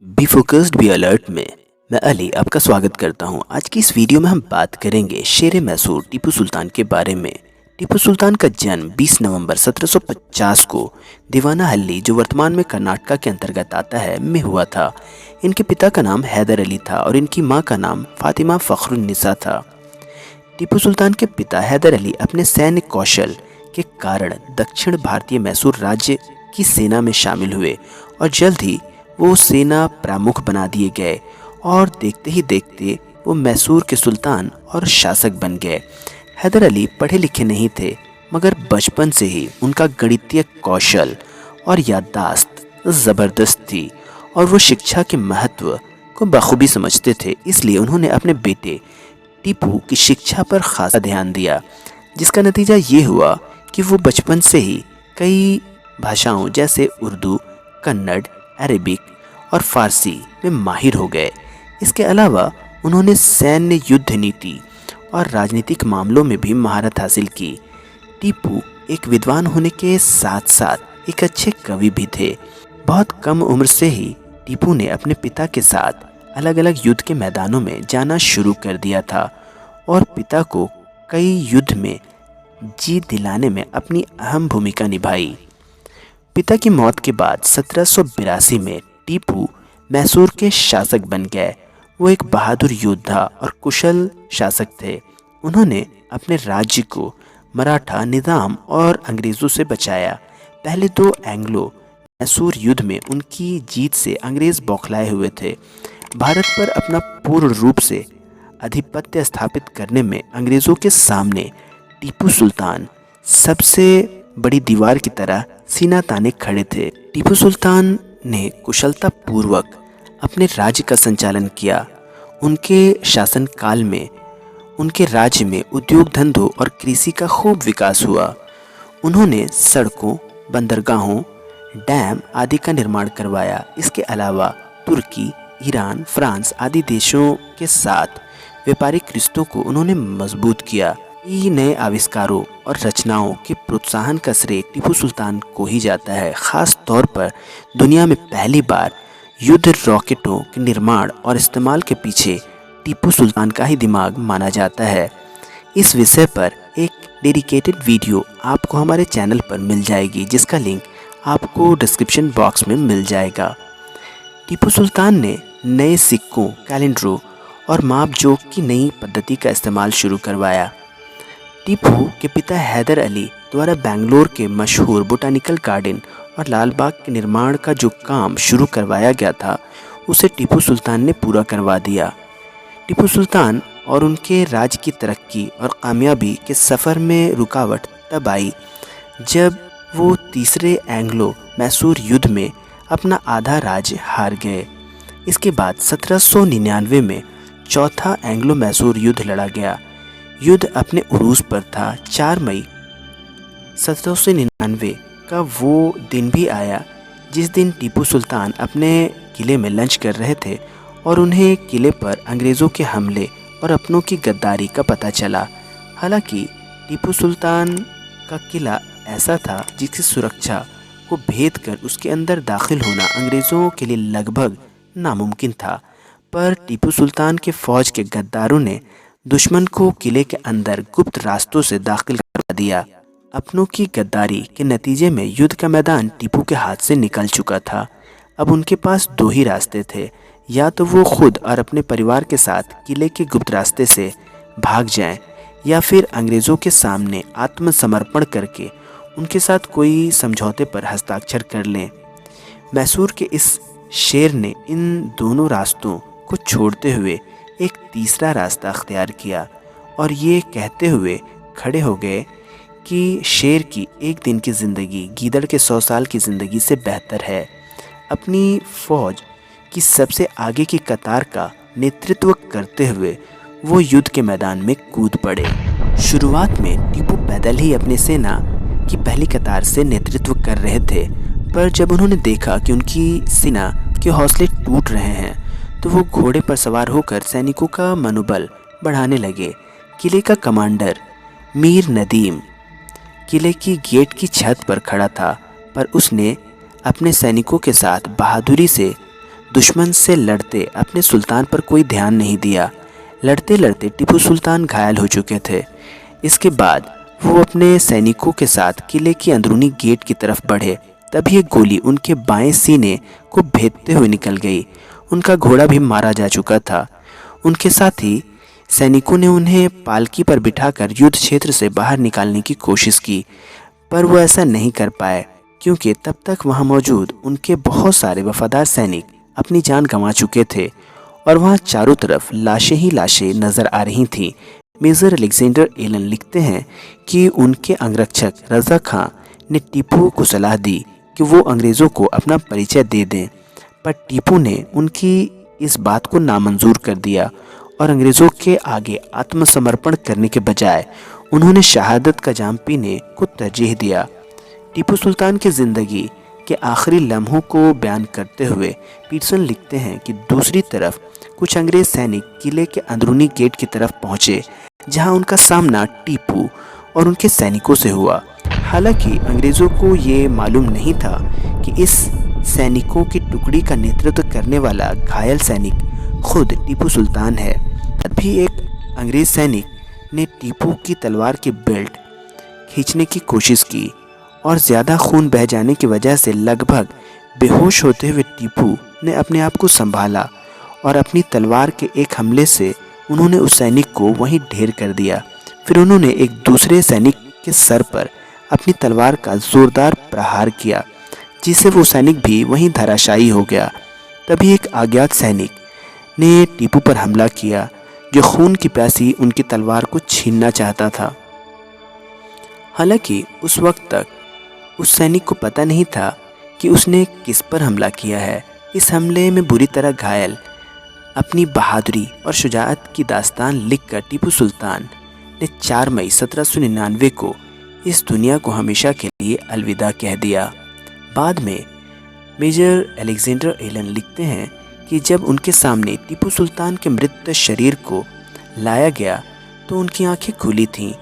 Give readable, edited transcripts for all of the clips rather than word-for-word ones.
Be focused be alert में मैं अली आपका स्वागत करता हूं। आज की इस वीडियो में हम बात करेंगे शेर मैसूर टीपू सुल्तान के बारे में। टीपू सुल्तान का जन्म 20 नवंबर 1750 को दीवानाहल्ली, जो वर्तमान में कर्नाटक के अंतर्गत आता है, में हुआ था। इनके पिता का नाम हैदर अली था और इनकी मां का नाम फातिमा फखरुन्निसा था। टीपू सुल्तान के पिता हैदर अली अपने सैन्य कौशल के कारण दक्षिण भारतीय मैसूर राज्य की सेना में शामिल हुए और जल्द ही वो सेना प्रमुख बना दिए गए और देखते ही देखते वो मैसूर के सुल्तान और शासक बन गए। हैदर अली पढ़े लिखे नहीं थे, मगर बचपन से ही उनका गणितीय कौशल और याददाश्त ज़बरदस्त थी और वो शिक्षा के महत्व को बखूबी समझते थे। इसलिए उन्होंने अपने बेटे टीपू की शिक्षा पर खासा ध्यान दिया, जिसका नतीजा ये हुआ कि वो बचपन से ही कई भाषाओं जैसे उर्दू, कन्नड़, अरेबिक और फारसी में माहिर हो गए। इसके अलावा उन्होंने सैन्य, युद्ध नीति और राजनीतिक मामलों में भी महारत हासिल की। टीपू एक विद्वान होने के साथ साथ एक अच्छे कवि भी थे। बहुत कम उम्र से ही टीपू ने अपने पिता के साथ अलग अलग युद्ध के मैदानों में जाना शुरू कर दिया था और पिता को कई युद्ध में जीत दिलाने में अपनी अहम भूमिका निभाई। पिता की मौत के बाद 1782 में टीपू मैसूर के शासक बन गए। वो एक बहादुर योद्धा और कुशल शासक थे। उन्होंने अपने राज्य को मराठा निज़ाम और अंग्रेज़ों से बचाया। पहले दो एंग्लो मैसूर युद्ध में उनकी जीत से अंग्रेज़ बौखलाए हुए थे। भारत पर अपना पूर्ण रूप से आधिपत्य स्थापित करने में अंग्रेज़ों के सामने टीपू सुल्तान सबसे बड़ी दीवार की तरह सीना ताने खड़े थे। टीपू सुल्तान ने कुशलता पूर्वक अपने राज्य का संचालन किया। उनके शासनकाल में उनके राज्य में उद्योग धंधों और कृषि का खूब विकास हुआ। उन्होंने सड़कों, बंदरगाहों, डैम आदि का निर्माण करवाया। इसके अलावा तुर्की, ईरान, फ्रांस आदि देशों के साथ व्यापारिक रिश्तों को उन्होंने मजबूत किया। नए आविष्कारों और रचनाओं के प्रोत्साहन का श्रेय टीपू सुल्तान को ही जाता है। ख़ास तौर पर दुनिया में पहली बार युद्ध रॉकेटों के निर्माण और इस्तेमाल के पीछे टीपू सुल्तान का ही दिमाग माना जाता है। इस विषय पर एक डेडिकेटेड वीडियो आपको हमारे चैनल पर मिल जाएगी, जिसका लिंक आपको डिस्क्रिप्शन बॉक्स में मिल जाएगा। टीपू सुल्तान ने नए सिक्कों, कैलेंडरों और मापजोक की नई पद्धति का इस्तेमाल शुरू करवाया। टीपू के पिता हैदर अली द्वारा बेंगलोर के मशहूर बोटानिकल गार्डन और लाल बाग के निर्माण का जो काम शुरू करवाया गया था, उसे टीपू सुल्तान ने पूरा करवा दिया। टीपू सुल्तान और उनके राज्य की तरक्की और कामयाबी के सफ़र में रुकावट तब आई जब वो तीसरे एंग्लो मैसूर युद्ध में अपना आधा राज्य हार गए। इसके बाद 1799 में चौथा एंग्लो मैसूर युद्ध लड़ा गया। युद्ध अपने उरूज पर था। 4 मई 1799 का वो दिन भी आया जिस दिन टीपू सुल्तान अपने किले में लंच कर रहे थे और उन्हें किले पर अंग्रेज़ों के हमले और अपनों की गद्दारी का पता चला। हालांकि टीपू सुल्तान का किला ऐसा था जिसकी सुरक्षा को भेद कर उसके अंदर दाखिल होना अंग्रेज़ों के लिए लगभग नामुमकिन था, पर टीपू सुल्तान के फ़ौज के गद्दारों ने दुश्मन को किले के अंदर गुप्त रास्तों से दाखिल करवा दिया। अपनों की गद्दारी के नतीजे में युद्ध का मैदान टीपू के हाथ से निकल चुका था। अब उनके पास दो ही रास्ते थे, या तो वो खुद और अपने परिवार के साथ किले के गुप्त रास्ते से भाग जाएं, या फिर अंग्रेज़ों के सामने आत्मसमर्पण करके उनके साथ कोई समझौते पर हस्ताक्षर कर लें। मैसूर के इस शेर ने इन दोनों रास्तों को छोड़ते हुए एक तीसरा रास्ता अख्तियार किया और ये कहते हुए खड़े हो गए कि शेर की एक दिन की ज़िंदगी गीदड़ के 100 साल की ज़िंदगी से बेहतर है। अपनी फ़ौज की सबसे आगे की कतार का नेतृत्व करते हुए वो युद्ध के मैदान में कूद पड़े। शुरुआत में टीपू पैदल ही अपनी सेना की पहली कतार से नेतृत्व कर रहे थे, पर जब उन्होंने देखा कि उनकी सेना के हौसले टूट रहे हैं तो वो घोड़े पर सवार होकर सैनिकों का मनोबल बढ़ाने लगे। किले का कमांडर मीर नदीम किले की गेट की छत पर खड़ा था, पर उसने अपने सैनिकों के साथ बहादुरी से दुश्मन से लड़ते अपने सुल्तान पर कोई ध्यान नहीं दिया। लड़ते लड़ते टीपू सुल्तान घायल हो चुके थे। इसके बाद वो अपने सैनिकों के साथ किले की अंदरूनी गेट की तरफ बढ़े। तभी एक गोली उनके बाएं सीने को भेदते हुए निकल गई। उनका घोड़ा भी मारा जा चुका था। उनके साथी सैनिकों ने उन्हें पालकी पर बिठाकर युद्ध क्षेत्र से बाहर निकालने की कोशिश की, पर वो ऐसा नहीं कर पाए क्योंकि तब तक वहां मौजूद उनके बहुत सारे वफादार सैनिक अपनी जान गंवा चुके थे और वहां चारों तरफ लाशें ही लाशें नजर आ रही थीं। मेजर अलेक्जेंडर एलन लिखते हैं कि उनके अंगरक्षक रजा खां ने टीपू को सलाह दी कि वो अंग्रेज़ों को अपना परिचय दे दें, पर टीपू ने उनकी इस बात को नामंजूर कर दिया और अंग्रेज़ों के आगे आत्मसमर्पण करने के बजाय उन्होंने शहादत का जाम पीने को तरजीह दिया। टीपू सुल्तान की ज़िंदगी के आखिरी लम्हों को बयान करते हुए पीटरसन लिखते हैं कि दूसरी तरफ कुछ अंग्रेज़ सैनिक किले के अंदरूनी गेट की तरफ पहुंचे, जहां उनका सामना टीपू और उनके सैनिकों से हुआ। हालांकि अंग्रेज़ों को ये मालूम नहीं था कि इस सैनिकों की टुकड़ी का नेतृत्व करने वाला घायल सैनिक खुद टीपू सुल्तान है। तभी एक अंग्रेज़ सैनिक ने टीपू की तलवार की बेल्ट खींचने की कोशिश की और ज़्यादा खून बह जाने की वजह से लगभग बेहोश होते हुए टीपू ने अपने आप को संभाला और अपनी तलवार के एक हमले से उन्होंने उस सैनिक को वहीं ढेर कर दिया। फिर उन्होंने एक दूसरे सैनिक के सर पर अपनी तलवार का ज़ोरदार प्रहार किया, जिससे वो सैनिक भी वहीं धराशायी हो गया। तभी एक अज्ञात सैनिक ने टीपू पर हमला किया, जो खून की प्यासी उनकी तलवार को छीनना चाहता था। हालांकि उस वक्त तक उस सैनिक को पता नहीं था कि उसने किस पर हमला किया है। इस हमले में बुरी तरह घायल अपनी बहादुरी और शुजाअत की दास्तान लिखकर टीपू सुल्तान ने 4 मई 1799 को इस दुनिया को हमेशा के लिए अलविदा कह दिया। बाद में मेजर अलेक्जेंडर एलन लिखते हैं कि जब उनके सामने टीपू सुल्तान के मृत शरीर को लाया गया तो उनकी आंखें खुली थीं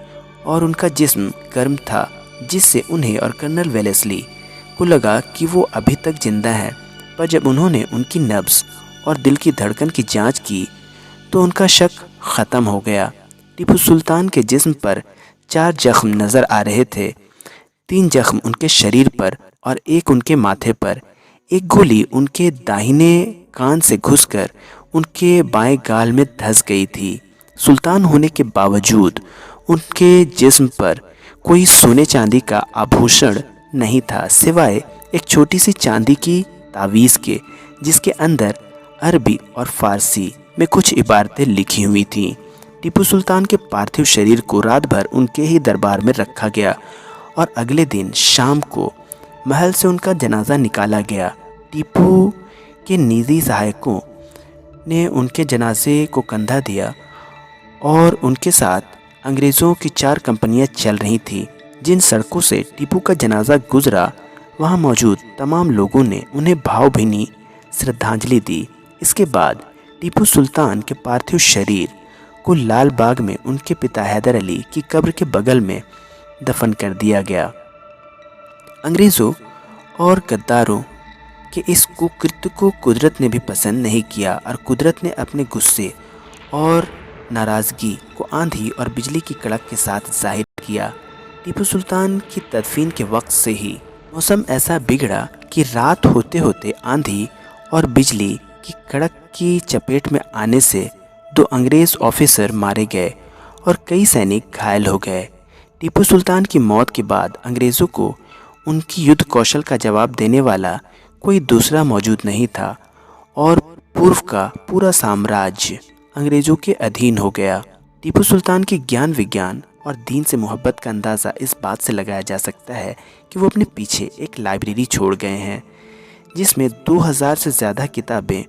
और उनका जिस्म गर्म था, जिससे उन्हें और कर्नल वेलेस्ली को लगा कि वो अभी तक जिंदा है। पर जब उन्होंने उनकी नब्ज़ और दिल की धड़कन की जांच की तो उनका शक ख़त्म हो गया। टीपू सुल्तान के जिस्म पर 4 जख्म नज़र आ रहे थे। 3 जख्म उनके शरीर पर और एक उनके माथे पर। एक गोली उनके दाहिने कान से घुसकर उनके बाएं गाल में धंस गई थी। सुल्तान होने के बावजूद उनके जिस्म पर कोई सोने चांदी का आभूषण नहीं था, सिवाय एक छोटी सी चांदी की तावीज़ के, जिसके अंदर अरबी और फ़ारसी में कुछ इबारतें लिखी हुई थीं। टीपू सुल्तान के पार्थिव शरीर को रात भर उनके ही दरबार में रखा गया और अगले दिन शाम को महल से उनका जनाजा निकाला गया। टीपू के निजी सहायकों ने उनके जनाजे को कंधा दिया और उनके साथ अंग्रेज़ों की 4 कंपनियां चल रही थीं। जिन सड़कों से टीपू का जनाजा गुजरा, वहां मौजूद तमाम लोगों ने उन्हें भावभीनी श्रद्धांजलि दी। इसके बाद टीपू सुल्तान के पार्थिव शरीर को लाल बाग में उनके पिता हैदर अली की कब्र के बगल में दफन कर दिया गया। अंग्रेज़ों और गद्दारों के इस कुकृत्य को कुदरत ने भी पसंद नहीं किया और कुदरत ने अपने गुस्से और नाराज़गी को आंधी और बिजली की कड़क के साथ जाहिर किया। टीपू सुल्तान की तदफीन के वक्त से ही मौसम ऐसा बिगड़ा कि रात होते होते आंधी और बिजली की कड़क की चपेट में आने से 2 अंग्रेज़ ऑफिसर मारे गए और कई सैनिक घायल हो गए। टीपू सुल्तान की मौत के बाद अंग्रेज़ों को उनकी युद्ध कौशल का जवाब देने वाला कोई दूसरा मौजूद नहीं था और पूर्व का पूरा साम्राज्य अंग्रेज़ों के अधीन हो गया। टीपू सुल्तान की ज्ञान विज्ञान और दीन से मोहब्बत का अंदाज़ा इस बात से लगाया जा सकता है कि वो अपने पीछे एक लाइब्रेरी छोड़ गए हैं, जिसमें 2000 से ज़्यादा किताबें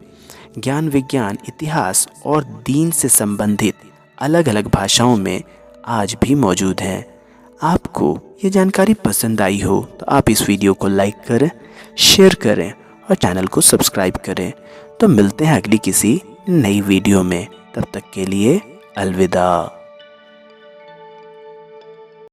ज्ञान विज्ञान, इतिहास और दीन से संबंधित अलग अलग भाषाओं में आज भी मौजूद हैं। आपको ये जानकारी पसंद आई हो तो आप इस वीडियो को लाइक करें, शेयर करें और चैनल को सब्सक्राइब करें। तो मिलते हैं अगली किसी नई वीडियो में। तब तक के लिए अलविदा।